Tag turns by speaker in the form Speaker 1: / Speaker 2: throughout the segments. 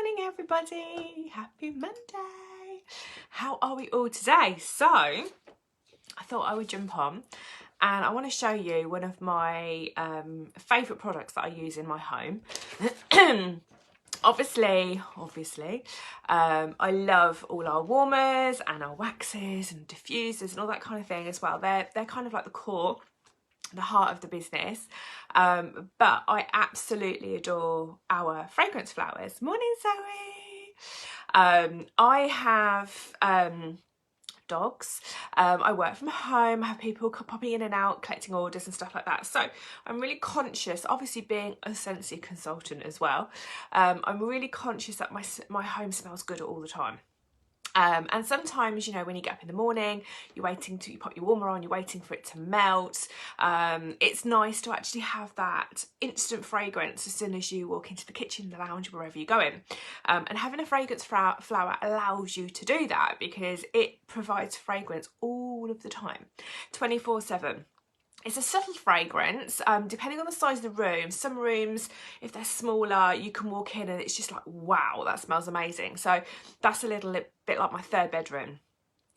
Speaker 1: morning everybody, happy Monday. How are we all today? So I thought I would jump on and I want to show you one of my favourite products that I use in my home. Obviously, I love all our warmers and our waxes and diffusers and all that kind of thing as well. They're kind of like the core, the heart of the business, but I absolutely adore our fragrance flowers. Morning Zoe. I have dogs. I work from home, I have people popping in and out collecting orders and stuff like that, so I'm really conscious, obviously being a Scentsy consultant as well, I'm really conscious that my home smells good all the time. And sometimes, you know, when you get up in the morning, you're waiting to, you put your warmer on, you're waiting for it to melt. It's nice to actually have that instant fragrance as soon as you walk into the kitchen, the lounge, wherever you're going. And having a fragrance flower allows you to do that because it provides fragrance all of the time, 24/7. It's a subtle fragrance, depending on the size of the room. Some rooms, if they're smaller, you can walk in and it's just like, wow, that smells amazing. So that's a little bit like my third bedroom.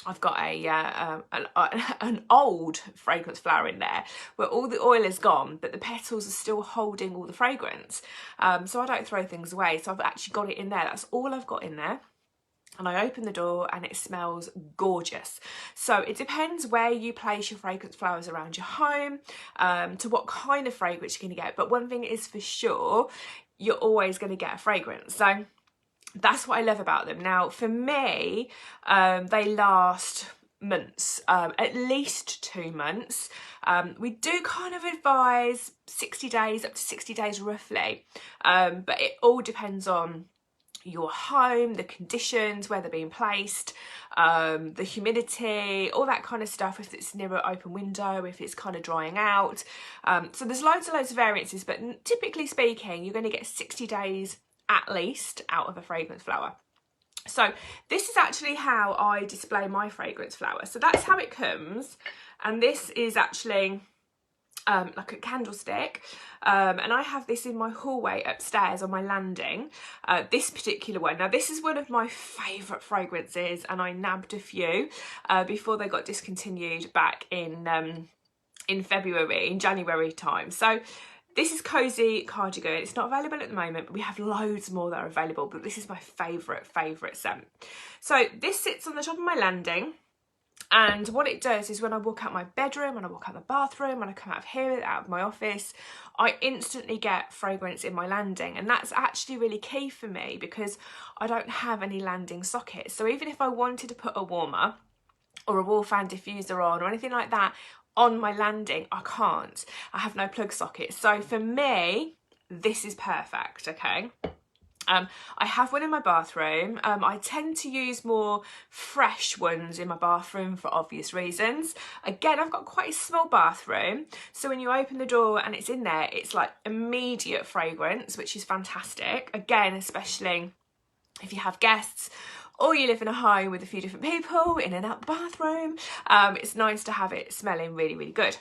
Speaker 1: I've got an old fragrance flower in there where all the oil is gone, but the petals are still holding all the fragrance. So I don't throw things away. So I've actually got it in there. That's all I've got in there. And I open the door and it smells gorgeous. So it depends where you place your fragrance flowers around your home, to what kind of fragrance you're going to get. But one thing is for sure, you're always going to get a fragrance. So that's what I love about them. Now, for me, they last months, at least 2 months. We do kind of advise 60 days, up to 60 days roughly, but it all depends on your home, the conditions, where they're being placed, the humidity, all that kind of stuff, if it's near an open window, if it's kind of drying out. So there's loads and loads of variances, but typically speaking, you're going to get 60 days at least out of a fragrance flower. So this is actually how I display my fragrance flower. So that's how it comes. And this is actually like a candlestick, and I have this in my hallway upstairs on my landing, this particular one. Now this is one of my favourite fragrances and I nabbed a few before they got discontinued back in January time. So this is Cozy Cardigan. It's not available at the moment, but we have loads more that are available, but this is my favourite scent. So this sits on the top of my landing. And what it does is when I walk out my bedroom, when I walk out the bathroom, when I come out of here, out of my office, I instantly get fragrance in my landing. And that's actually really key for me because I don't have any landing sockets. So even if I wanted to put a warmer or a wall fan diffuser on or anything like that on my landing, I can't. I have no plug sockets. So for me, this is perfect, okay? I have one in my bathroom. I tend to use more fresh ones in my bathroom for obvious reasons. Again, I've got quite a small bathroom, so when you open the door and it's in there, it's like immediate fragrance, which is fantastic. Again, especially if you have guests or you live in a home with a few different people in and out the bathroom, it's nice to have it smelling really, really good.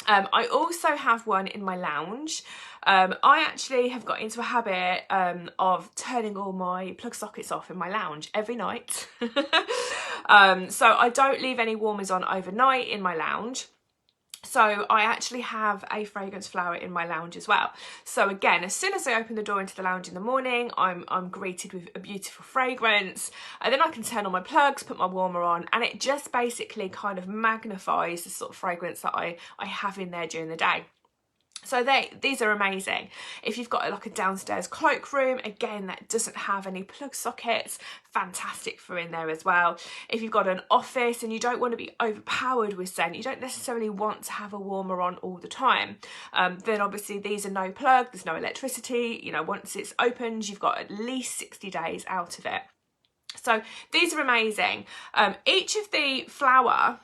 Speaker 1: I also have one in my lounge. I actually have got into a habit of turning all my plug sockets off in my lounge every night. So I don't leave any warmers on overnight in my lounge. So I actually have a fragrance flower in my lounge as well. So again, as soon as I open the door into the lounge in the morning, I'm greeted with a beautiful fragrance. And then I can turn on my plugs, put my warmer on, and it just basically kind of magnifies the sort of fragrance that I have in there during the day. So these are amazing. If you've got like a downstairs cloakroom, again, that doesn't have any plug sockets, fantastic for in there as well. If you've got an office and you don't want to be overpowered with scent, you don't necessarily want to have a warmer on all the time, then obviously these are no plug, there's no electricity. You know, once it's opened, you've got at least 60 days out of it. So these are amazing. Each of the flower,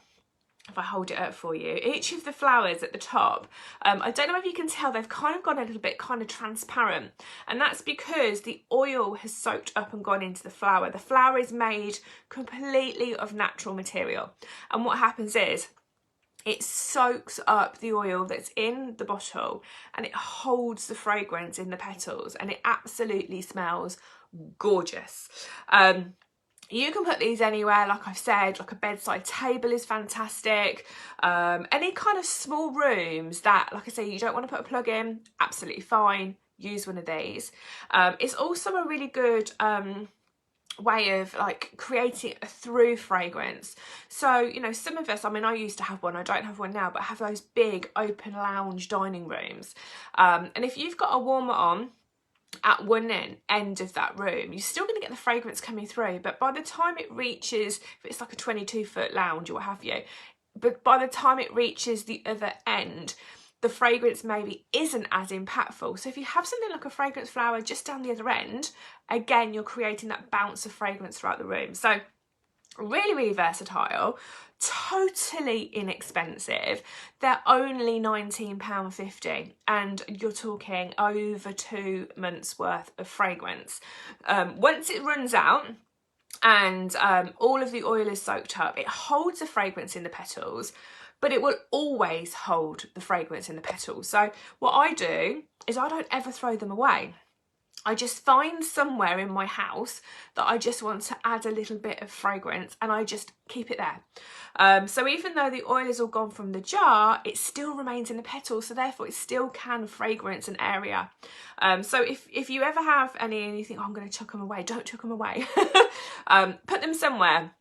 Speaker 1: if I hold it up for you, each of the flowers at the top, I don't know if you can tell, they've kind of gone a little bit kind of transparent, and that's because the oil has soaked up and gone into the flower. The flower is made completely of natural material, and what happens is it soaks up the oil that's in the bottle and it holds the fragrance in the petals, and it absolutely smells gorgeous. You can put these anywhere, like I've said, like a bedside table is fantastic. Any kind of small rooms that, like I say, you don't want to put a plug in, absolutely fine, use one of these. It's also a really good way of like creating a through fragrance. So, you know, some of us, I mean, I used to have one, I don't have one now, but have those big open lounge dining rooms. And if you've got a warmer on at one end of that room, you're still going to get the fragrance coming through, but by the time it reaches, if it's like a 22-foot lounge or what have you, but by the time it reaches the other end, the fragrance maybe isn't as impactful. So if you have something like a fragrance flower just down the other end, again, you're creating that bounce of fragrance throughout the room. So really, really versatile, totally inexpensive. They're only £19.50 and you're talking over 2 months worth of fragrance. Once it runs out and all of the oil is soaked up, it holds the fragrance in the petals, but it will always hold the fragrance in the petals. So what I do is I don't ever throw them away. I just find somewhere in my house that I just want to add a little bit of fragrance, and I just keep it there. So even though the oil is all gone from the jar, it still remains in the petals, so therefore it still can fragrance an area. So if you ever have any and you think, oh, I'm going to chuck them away, don't chuck them away. Put them somewhere.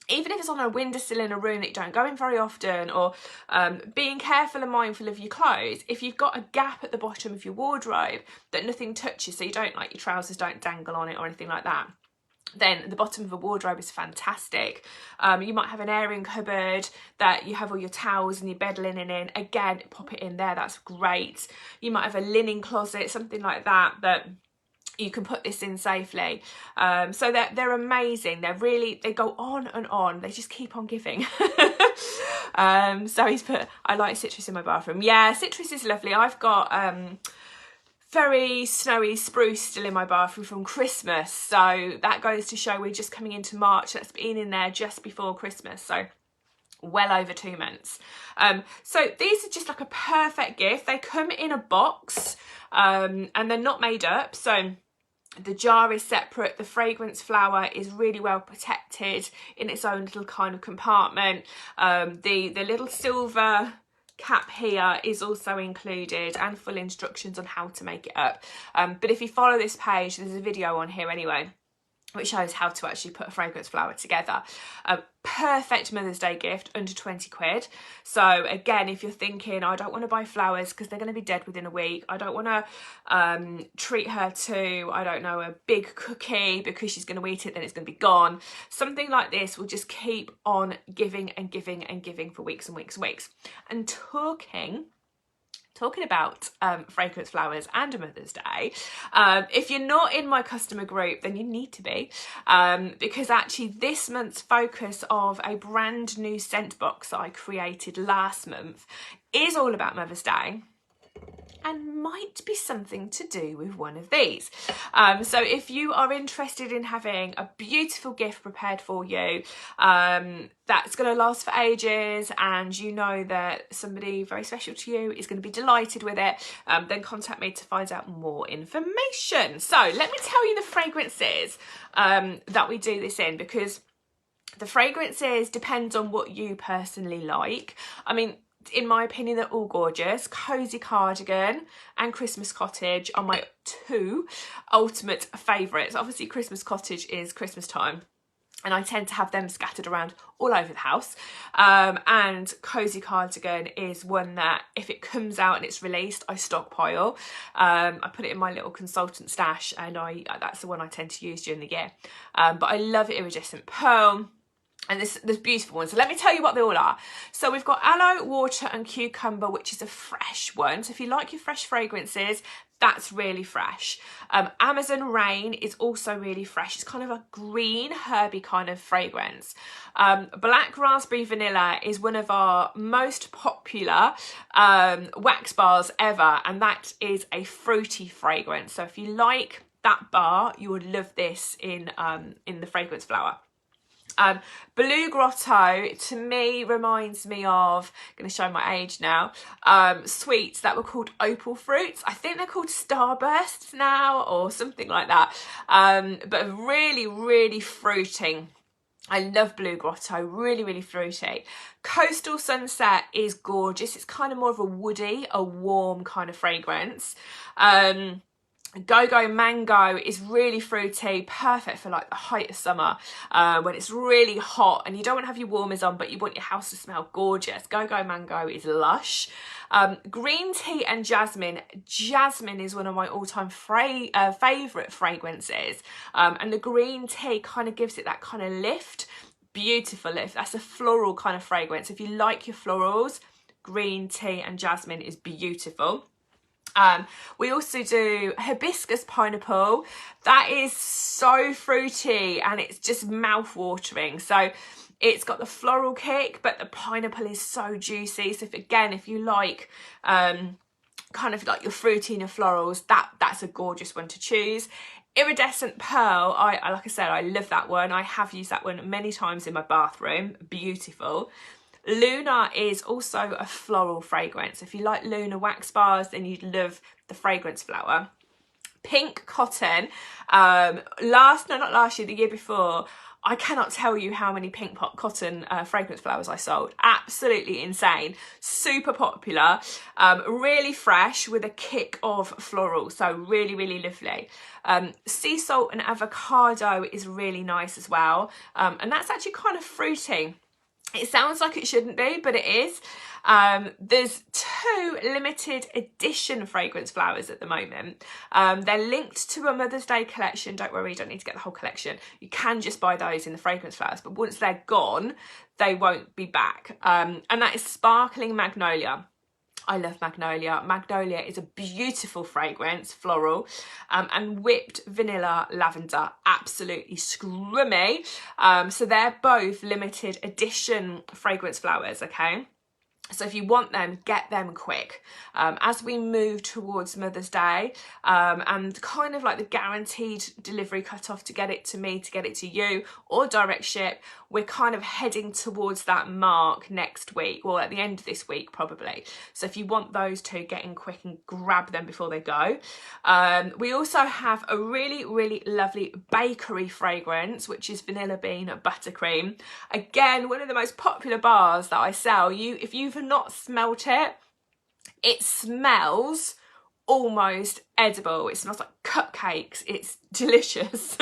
Speaker 1: Even if it's on a windowsill in a room that you don't go in very often, or being careful and mindful of your clothes. If you've got a gap at the bottom of your wardrobe that nothing touches, so you don't, like, your trousers don't dangle on it or anything like that, then the bottom of a wardrobe is fantastic. You might have an airing cupboard that you have all your towels and your bed linen in. Again, pop it in there, that's great. You might have a linen closet, something like that, that you can put this in safely. So they're amazing. They go on and on. They just keep on giving. So he's put, I like citrus in my bathroom. Yeah, citrus is lovely. I've got very snowy spruce still in my bathroom from Christmas. So that goes to show we're just coming into March. That's been in there just before Christmas. So well over 2 months. So these are just like a perfect gift. They come in a box and they're not made up. So the jar is separate, the fragrance flower is really well protected in its own little kind of compartment. The little silver cap here is also included, and full instructions on how to make it up. But if you follow this page, there's a video on here anyway, which shows how to actually put a fragrance flower together. A perfect Mother's Day gift, under 20 quid. So again, if you're thinking, I don't want to buy flowers because they're going to be dead within a week, I don't want to treat her to, I don't know, a big cookie because she's going to eat it, then it's going to be gone. Something like this will just keep on giving and giving and giving for weeks and weeks and weeks. And talking about fragrance flowers and a Mother's Day, if you're not in my customer group, then you need to be, because actually this month's focus of a brand new scent box that I created last month is all about Mother's Day, and might be something to do with one of these. So if you are interested in having a beautiful gift prepared for you that's going to last for ages, and you know that somebody very special to you is going to be delighted with it, then contact me to find out more information. So let me tell you the fragrances that we do this in, because the fragrances depend on what you personally like. I mean, in my opinion, they're all gorgeous. Cozy Cardigan and Christmas Cottage are my 2 ultimate favourites. Obviously, Christmas Cottage is Christmas time, and I tend to have them scattered around all over the house. And Cozy Cardigan is one that, if it comes out and it's released, I stockpile. I put it in my little consultant stash, and that's the one I tend to use during the year. But I love Iridescent Pearl. And this beautiful one. So let me tell you what they all are. So we've got Aloe, Water and Cucumber, which is a fresh one. So if you like your fresh fragrances, that's really fresh. Amazon Rain is also really fresh. It's kind of a green, herby kind of fragrance. Black Raspberry Vanilla is one of our most popular wax bars ever, and that is a fruity fragrance. So if you like that bar, you would love this in the fragrance flower. Blue Grotto to me reminds me of, I'm going to show my age now, sweets that were called opal fruits. I think they're called Starbursts now or something like that, but really, really fruity. I love Blue Grotto, really, really fruity. Coastal Sunset is gorgeous. It's kind of more of a woody, a warm kind of fragrance. Go-Go Mango is really fruity, perfect for like the height of summer, when it's really hot and you don't want to have your warmers on but you want your house to smell gorgeous. Go-Go Mango is lush. Green tea and jasmine. Jasmine is one of my all-time favourite fragrances, and the green tea kind of gives it that kind of lift, beautiful lift. That's a floral kind of fragrance. If you like your florals, green tea and jasmine is beautiful. We also do hibiscus pineapple. That is so fruity and it's just mouth-watering. So it's got the floral kick, but the pineapple is so juicy. So if you like kind of like your fruity and your florals, that's a gorgeous one to choose. Iridescent Pearl, like I said, I love that one. I have used that one many times in my bathroom. Beautiful. Luna is also a floral fragrance. If you like Luna wax bars, then you'd love the fragrance flower. Pink Cotton, the year before, I cannot tell you how many Pink Cotton fragrance flowers I sold. Absolutely insane. Super popular, really fresh with a kick of floral. So really, really lovely. Sea Salt and Avocado is really nice as well. And that's actually kind of fruity. It sounds like it shouldn't be, but it is. There's 2 limited edition fragrance flowers at the moment. They're linked to a Mother's Day collection. Don't worry, you don't need to get the whole collection. You can just buy those in the fragrance flowers, but once they're gone, they won't be back. And that is Sparkling Magnolia. I love Magnolia. Magnolia is a beautiful fragrance, floral, and Whipped Vanilla Lavender, absolutely scrummy. So they're both limited edition fragrance flowers, okay? So if you want them, get them quick. As we move towards Mother's Day, and kind of like the guaranteed delivery cutoff to get it to me, to get it to you, or direct ship, we're kind of heading towards that mark next week, or at the end of this week probably. So if you want those 2, get in quick and grab them before they go. We also have a really, really lovely bakery fragrance, which is Vanilla Bean Buttercream. Again, one of the most popular bars that I sell. If you've not smelt it, it smells almost edible. It smells like cupcakes. It's delicious.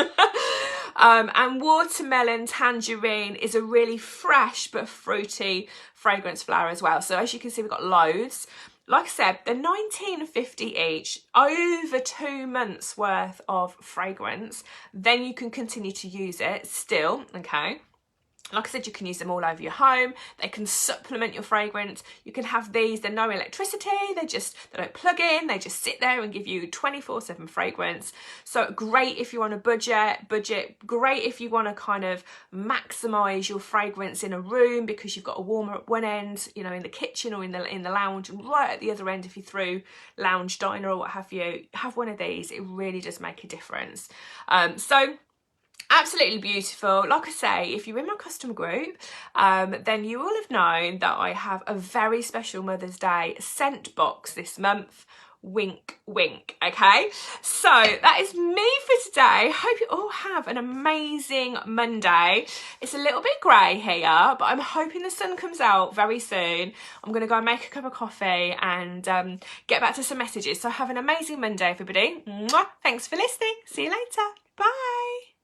Speaker 1: And Watermelon Tangerine is a really fresh but fruity fragrance flower as well. So as you can see, we've got loads. Like I said, they're $19.50 each, over 2 months worth of fragrance. Then you can continue to use it still, okay? Like I said, you can use them all over your home. They can supplement your fragrance. You can have these, they're no electricity, they don't plug in, they just sit there and give you 24/7 fragrance. So great if you're on a budget, great if you want to kind of maximize your fragrance in a room because you've got a warmer at one end, you know, in the kitchen or in the lounge, and right at the other end if you're through lounge, diner or what have you, have one of these. It really does make a difference. So absolutely beautiful. Like I say, if you're in my customer group, then you will have known that I have a very special Mother's Day scent box this month. Wink, wink, okay? So that is me for today. Hope you all have an amazing Monday. It's a little bit grey here, but I'm hoping the sun comes out very soon. I'm going to go and make a cup of coffee and get back to some messages. So have an amazing Monday, everybody. Mwah. Thanks for listening. See you later.